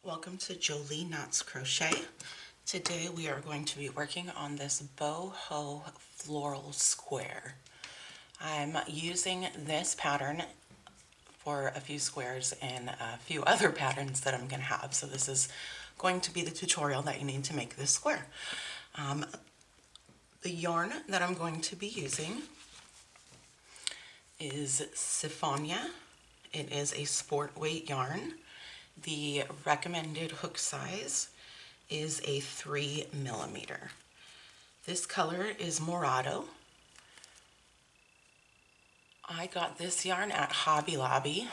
Welcome to Jolie Knots Crochet. Today we are going to be working on this Boho Floral Square. I'm using this pattern for a few squares and a few other patterns that I'm going to have. So this is going to be the tutorial that you need to make this square. The yarn that I'm going to be using is Siphonia. It is a sport weight yarn. The recommended hook size is a 3mm. This color is Morado. I got this yarn at Hobby Lobby,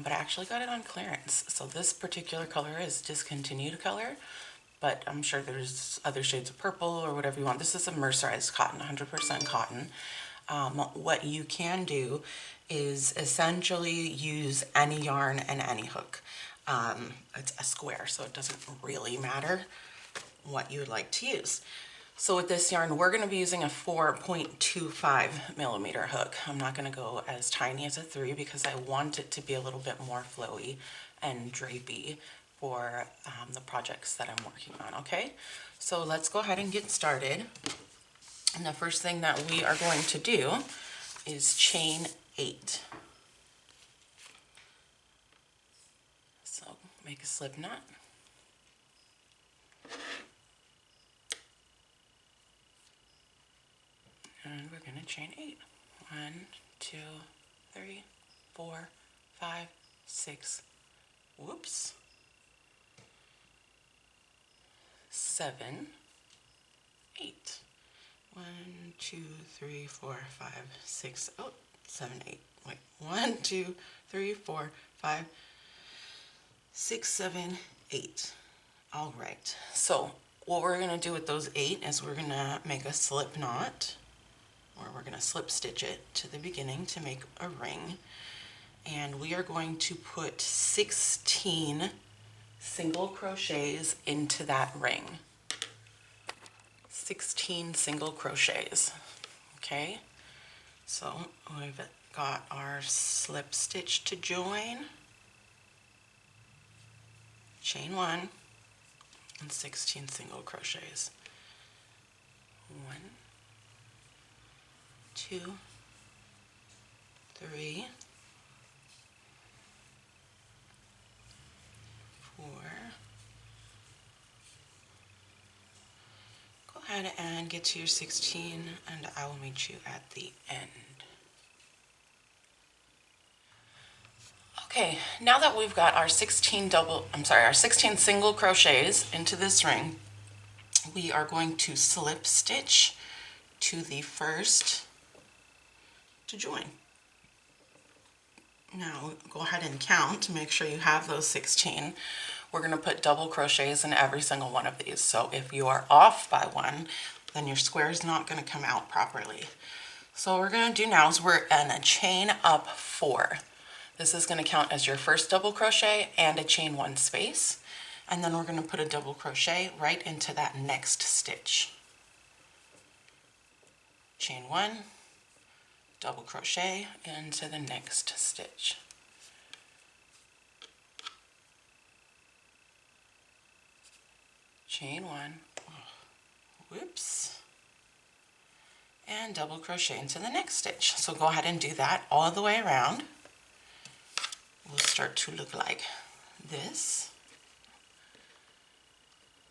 but I actually got it on clearance. So this particular color is discontinued color, but I'm sure there's other shades of purple or whatever you want. This is a mercerized cotton, 100% cotton. What you can do is essentially use any yarn and any hook. It's a square, so it doesn't really matter what you would like to use. So with this yarn, we're going to be using a 4.25mm hook. I'm not going to go as tiny as a 3 because I want it to be a little bit more flowy and drapey for the projects that I'm working on, okay? So let's go ahead and get started. And the first thing that we are going to do is chain 8. So make a slip knot. And we're going to chain 8. 1, 2, 3, 4, 5, 6, whoops, 7, 8. 1, 2, 3, 4, 5, 6, 7, 8. Wait, 1, 2, 3, 4, 5, 6, 7, 8. All right. So what we're going to do with those 8 is we're going to make a slip knot, or we're going to slip stitch it to the beginning to make a ring. And we are going to put 16 single crochets into that ring. 16 single crochets. Okay, so we've got our slip stitch to join, chain 1, and 16 single crochets. 1, 2, 3, 4. Go ahead and get to your 16, and I will meet you at the end. Okay, now that we've got our 16 single crochets into this ring, we are going to slip stitch to the first to join. Now go ahead and count to make sure you have those 16. We're going to put double crochets in every single one of these. So if you are off by one, then your square is not going to come out properly. So what we're going to do now is we're going to chain up 4. This is going to count as your first double crochet and a chain 1 space. And then we're going to put a double crochet right into that next stitch. Chain 1, double crochet into the next stitch. Chain 1, whoops, and double crochet into the next stitch. So go ahead and do that all the way around. It will start to look like this.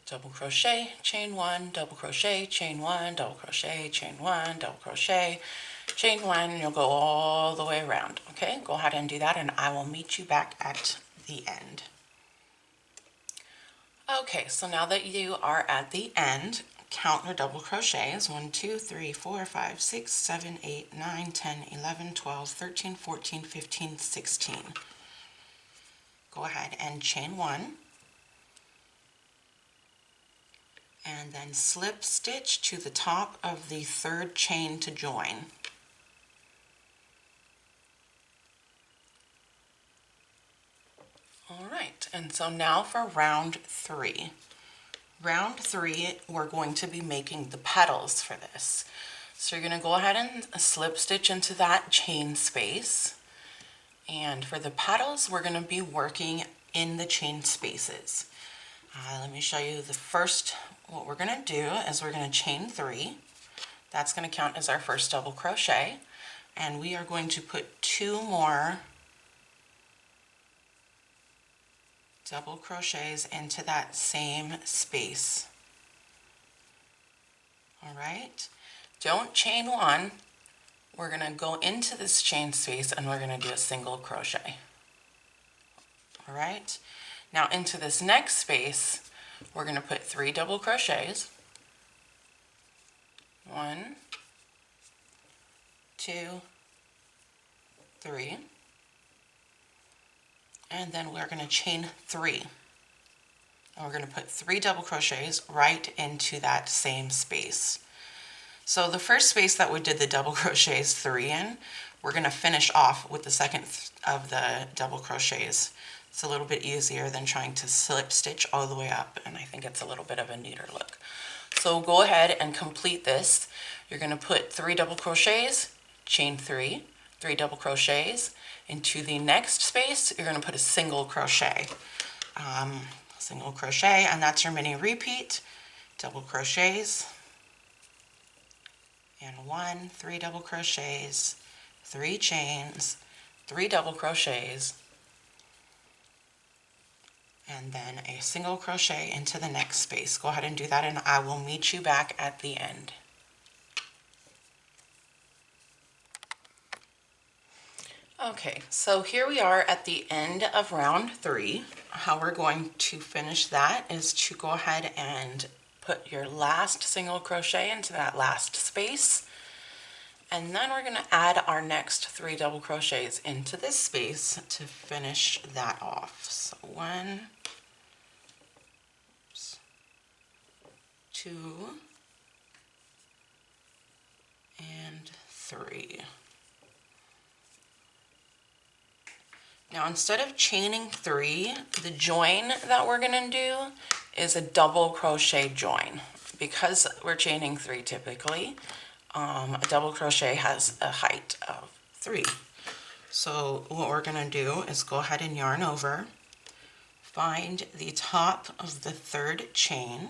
Double crochet, chain 1, double crochet, chain 1, double crochet, chain 1, double crochet, chain 1, and you'll go all the way around. Okay, go ahead and do that, and I will meet you back at the end. Okay, so now that you are at the end, count your double crochets. 1, 2, 3, 4, 5, 6, 7, 8, 9, 10, 11, 12, 13, 14, 15, 16. Go ahead and chain 1. And then slip stitch to the top of the third chain to join. All right, and so now for round 3. Round 3, we're going to be making the petals for this. So you're going to go ahead and slip stitch into that chain space. And for the petals, we're going to be working in the chain spaces. Let me show you the first. What we're going to do is we're going to chain 3. That's going to count as our first double crochet, and we are going to put 2 more double crochets into that same space. All right, don't chain 1. We're going to go into this chain space and we're going to do a single crochet. All right, now into this next space we're going to put 3 double crochets. 1, 2, 3, and then we're going to chain 3. And we're going to put 3 double crochets right into that same space. So the first space that we did the double crochets 3 in, we're going to finish off with the second of the double crochets. It's a little bit easier than trying to slip stitch all the way up, and I think it's a little bit of a neater look. So go ahead and complete this. You're going to put 3 double crochets, chain 3, 3 double crochets. Into the next space, you're going to put a single crochet. Single crochet, and that's your mini repeat. Double crochets. And 1, 3 double crochets, 3 chains, 3 double crochets, and then a single crochet into the next space. Go ahead and do that, and I will meet you back at the end. Okay, so here we are at the end of round 3. How we're going to finish that is to go ahead and put your last single crochet into that last space, and then we're going to add our next 3 double crochets into this space to finish that off. So 1, 2, and 3. Now instead of chaining 3, the join that we're going to do is a double crochet join. Because we're chaining 3 typically, a double crochet has a height of 3. So what we're going to do is go ahead and yarn over, find the top of the 3rd chain,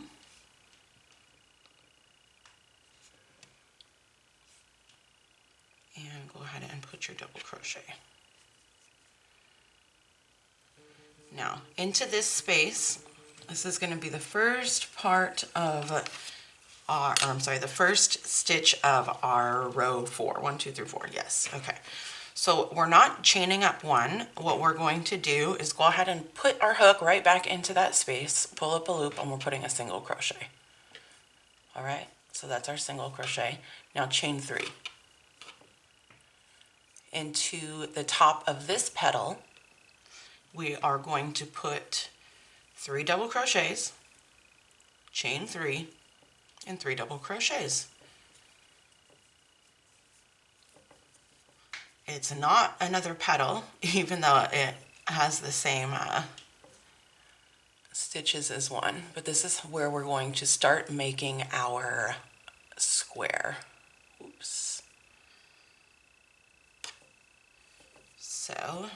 and go ahead and put your double crochet. Now into this space, this is going to be the first part of the first stitch of our row 4. 1, 2, 3, 4. Yes. Okay. So we're not chaining up 1. What we're going to do is go ahead and put our hook right back into that space, pull up a loop, and we're putting a single crochet. All right. So that's our single crochet. Now chain 3 into the top of this petal. We are going to put 3 double crochets, chain 3, and 3 double crochets. It's not another petal, even though it has the same stitches as one, but this is where we're going to start making our square. Oops. So,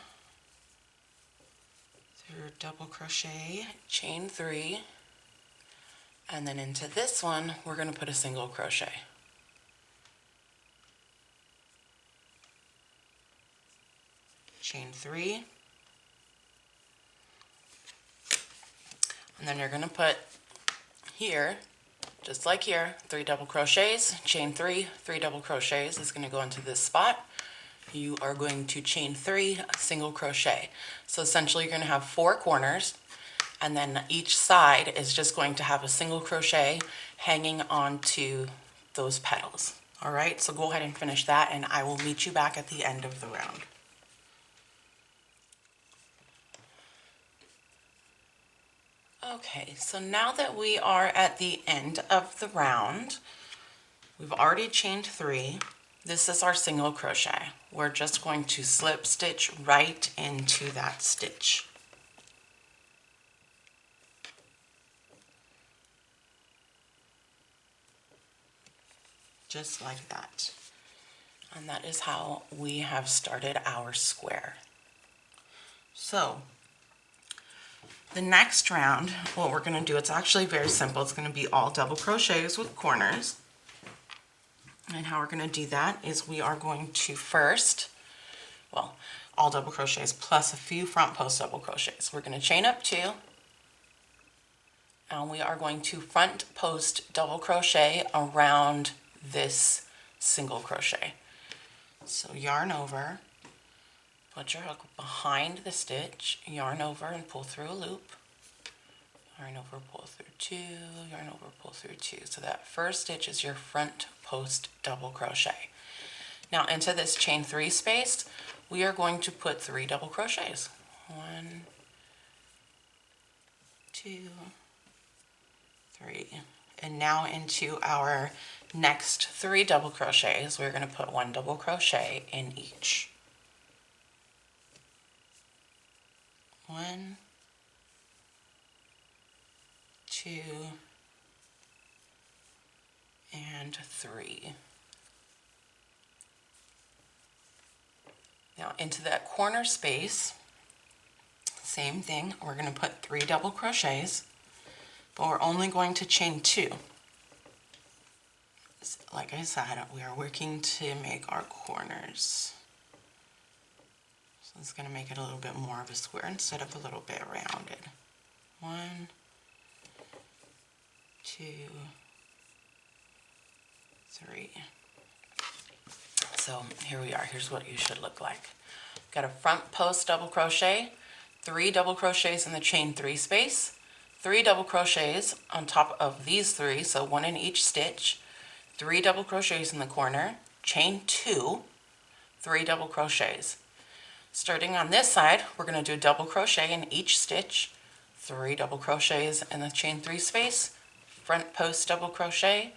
3rd double crochet, chain 3, and then into this one we're going to put a single crochet. Chain 3, and then you're going to put here, just like here, 3 double crochets, chain 3, 3 double crochets is going to go into this spot. You are going to chain 3, single crochet. So essentially you're going to have 4 corners, and then each side is just going to have a single crochet hanging onto those petals. All right, so go ahead and finish that, and I will meet you back at the end of the round. Okay, so now that we are at the end of the round, we've already chained 3. This is our single crochet. We're just going to slip stitch right into that stitch. Just like that. And that is how we have started our square. So, The next round, what we're going to do, it's actually very simple. It's going to be all double crochets with corners. And how we're going to do that is we are going to first, well, all double crochets plus a few front post double crochets. We're going to chain up 2, and we are going to front post double crochet around this single crochet. So yarn over, put your hook behind the stitch, yarn over and pull through a loop, yarn over, pull through 2, yarn over, pull through 2. So that first stitch is your front post double crochet. Now into this chain 3 space, we are going to put 3 double crochets. 1, 2, 3. And now into our next 3 double crochets, we're going to put 1 double crochet in each. 1, 2, and 3. Now into that corner space, same thing, we're going to put 3 double crochets, but we're only going to chain 2. Like I said, we are working to make our corners. So it's going to make it a little bit more of a square instead of a little bit rounded. 1, 2, 3. So here we are. Here's what you should look like. Got a front post double crochet, 3 double crochets in the chain 3 space, 3 double crochets on top of these 3, so 1 in each stitch, 3 double crochets in the corner, chain 2, 3 double crochets. Starting on this side, we're going to do a double crochet in each stitch, 3 double crochets in the chain 3 space, front post double crochet,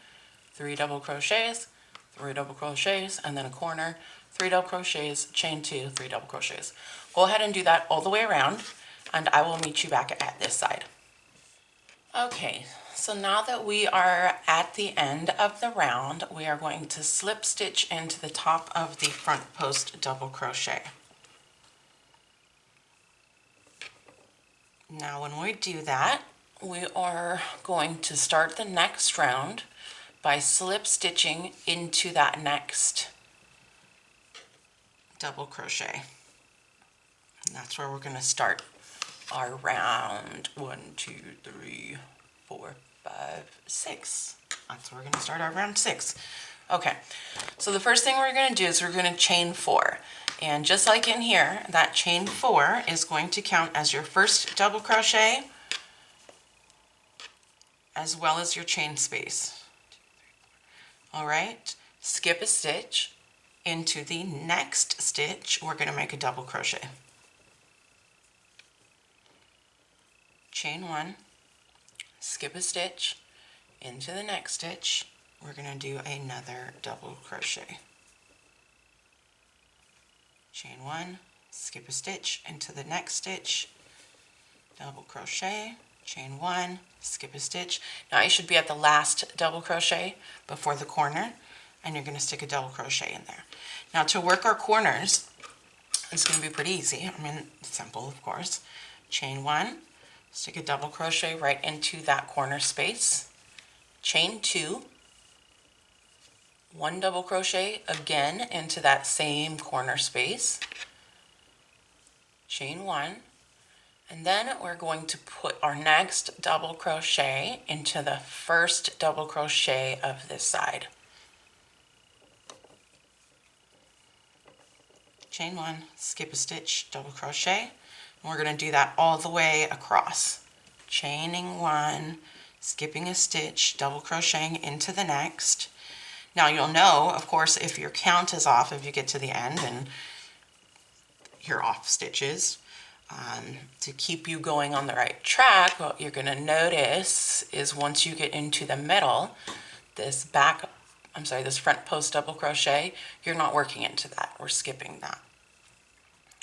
3 double crochets, 3 double crochets, and then a corner, 3 double crochets, chain 2, 3 double crochets. Go ahead and do that all the way around, and I will meet you back at this side. Okay, so now that we are at the end of the round, we are going to slip stitch into the top of the front post double crochet. Now when we do that, we are going to start the next round by slip stitching into that next double crochet. And that's where we're going to start our round. 1, 2, 3, 4, 5, 6. That's where we're going to start our round 6. Okay, so the first thing we're going to do is we're going to chain 4. And just like in here, that chain 4 is going to count as your first double crochet as well as your chain space. All right, skip a stitch. Into the next stitch, we're going to make a double crochet. Chain 1, skip a stitch. Into the next stitch, we're going to do another double crochet. Chain 1, skip a stitch. Into the next stitch, double crochet. Chain 1, skip a stitch. Now you should be at the last double crochet before the corner, and you're going to stick a double crochet in there. Now to work our corners, it's going to be pretty easy. I mean, simple, of course. Chain 1, stick a double crochet right into that corner space. Chain 2, 1 double crochet again into that same corner space. Chain 1. And then we're going to put our next double crochet into the first double crochet of this side. Chain 1, skip a stitch, double crochet. And we're going to do that all the way across. Chaining 1, skipping a stitch, double crocheting into the next. Now you'll know, of course, if your count is off, if you get to the end and you're off stitches. To keep you going on the right track, what you're going to notice is once you get into the middle, this front post double crochet, you're not working into that. We're skipping that.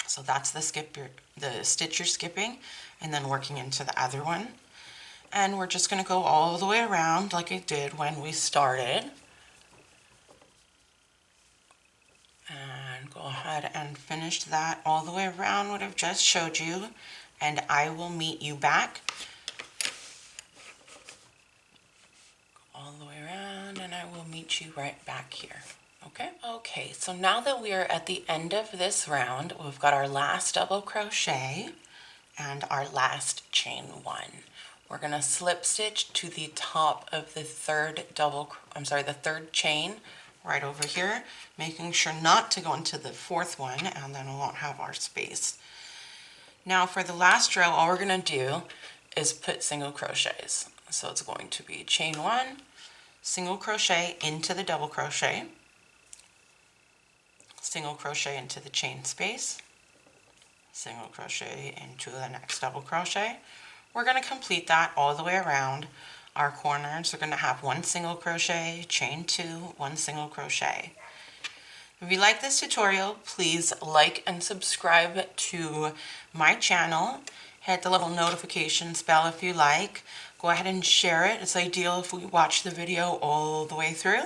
So that's the stitch you're skipping, and then working into the other one. And we're just going to go all the way around like I did when we started. And go ahead and finish that all the way around what I've just showed you. and I will meet you back all the way around, and I will meet you right back here. Okay? Okay, so now that we are at the end of this round, we've got our last double crochet and our last chain one. We're going to slip stitch to the top of the third chain right over here, making sure not to go into the fourth one, and then we won't have our space. Now for the last row, all we're going to do is put single crochets. So it's going to be chain one, single crochet into the double crochet, single crochet into the chain space, single crochet into the next double crochet. We're going to complete that all the way around our corners. We're going to have one single crochet, chain two, one single crochet. If you like this tutorial, please like and subscribe to my channel. Hit the little notification bell if you like. Go ahead and share it. It's ideal if we watch the video all the way through.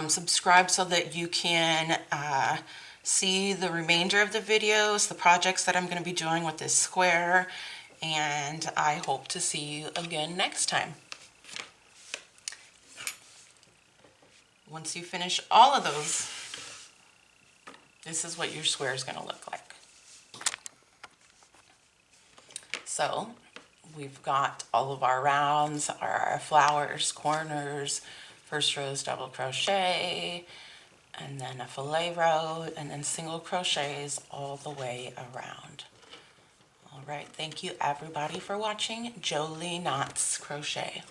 Subscribe so that you can see the remainder of the videos, the projects that I'm going to be doing with this square, and I hope to see you again next time. Once you finish all of those, this is what your square is going to look like. So we've got all of our rounds, our flowers, corners, first rows double crochet, and then a filet row, and then single crochets all the way around. All right, thank you everybody for watching Jolie Knots Crochet.